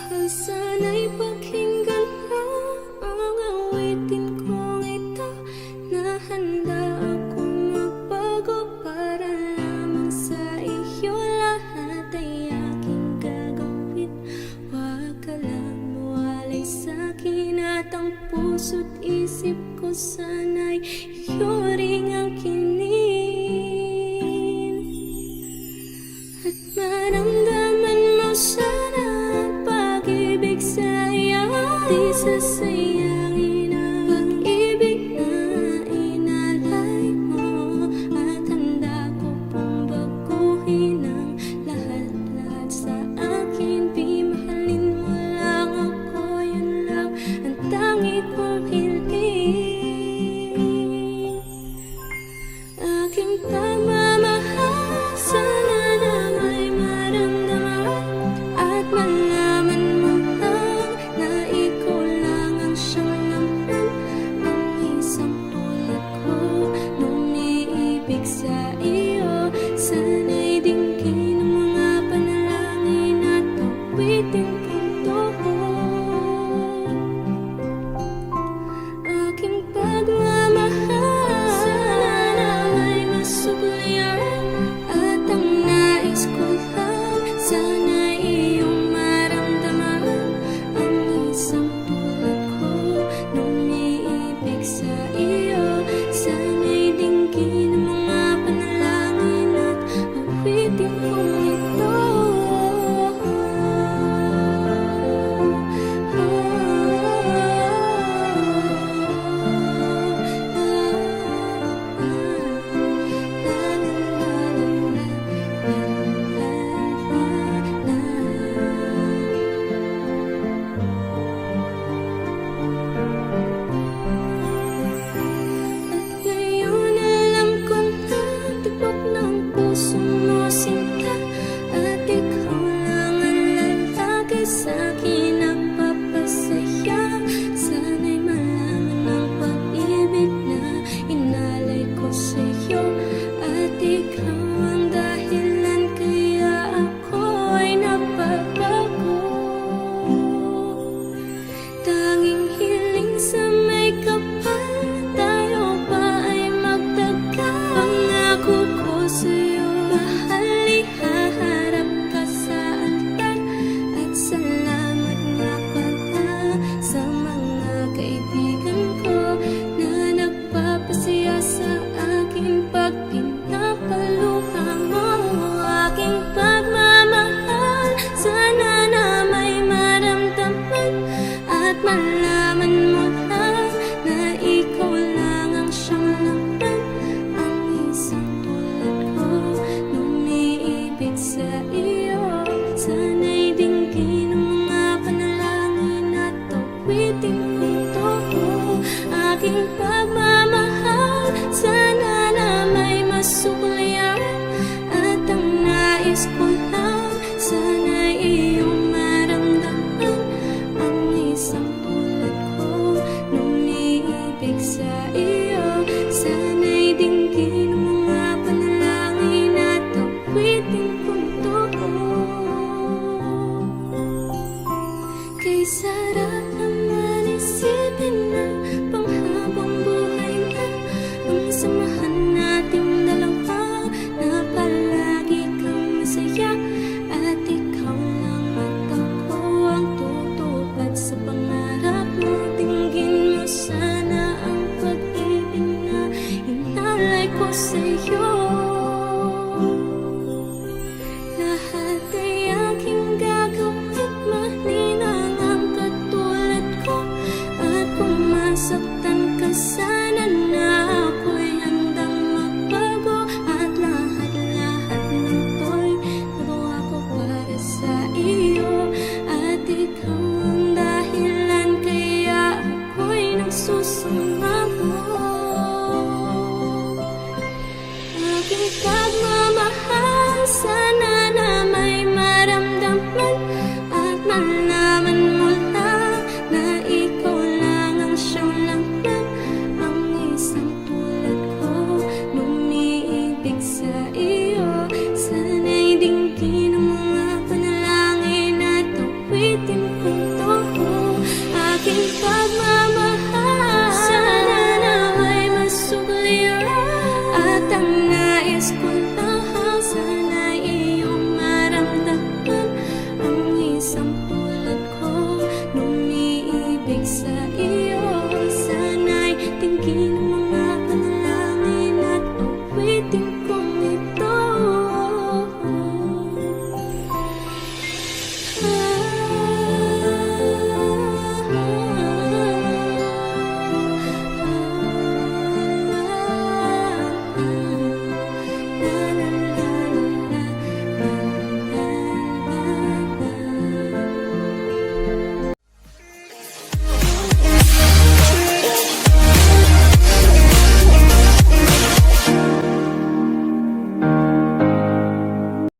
Sana'y pakinggan mo ang awitin kong ito, na handa akong magbago para lamang sa iyo. Lahat ay aking gagawin, huwag ka lang mawalay sa'kin. At ang puso't isip ko sana'y iyo ring ang kinin. At maramdaman mo sana di sasayangin ang pag-ibig na inalay mo. At handa ko pong baguhin ang lahat-lahat sa akin. Di mahalin mo lang ako, yun lang ang tangi kong hiling. Aking pagmamahal sana na may maramdaman at malaman mo sa iyo. Sana'y dinggin ang mga panalangin at awitin kong tuhod. Aking pagmamahal sana na may masuklian, at ang nais ko lang sana'y iyong maramdaman. Ang isang tulad ko nung umiibig sa iyo. Sana'y dinggin ang mga panalangin at awitin kong ito. Sa'kin nagpapasaya, sana'y malaman ang pag-ibig na inalay ko sa'yo. At ikaw ang dahilan kaya ako ay napabago. Tanging hiling sa may kapal, tayo ba ay magtagal? Pangako ko sa'yo, mahal, ihaharap ka sa altar. At salamat nga pala sa mga kaibigan ko na nagpapasaya sa akin pag pinapaluha mo. Aking pagmamahal sana na may maramdaman at malaman mo lang na ikaw lang ang siyang laman. Ang isang tulad ko nung umiibig sa iyo. Sana'y dinggin ang mga panalangin at awitin kong tuhod. Aking pagmamahal sana na may masuklian, at ang nais ko lang sana'y iyong maramdaman. Ang isang tulad ko nung umiibig sa iyo. Sana'y dinggin ang mga panalangin at awitin kong tuhod. Kay Sarah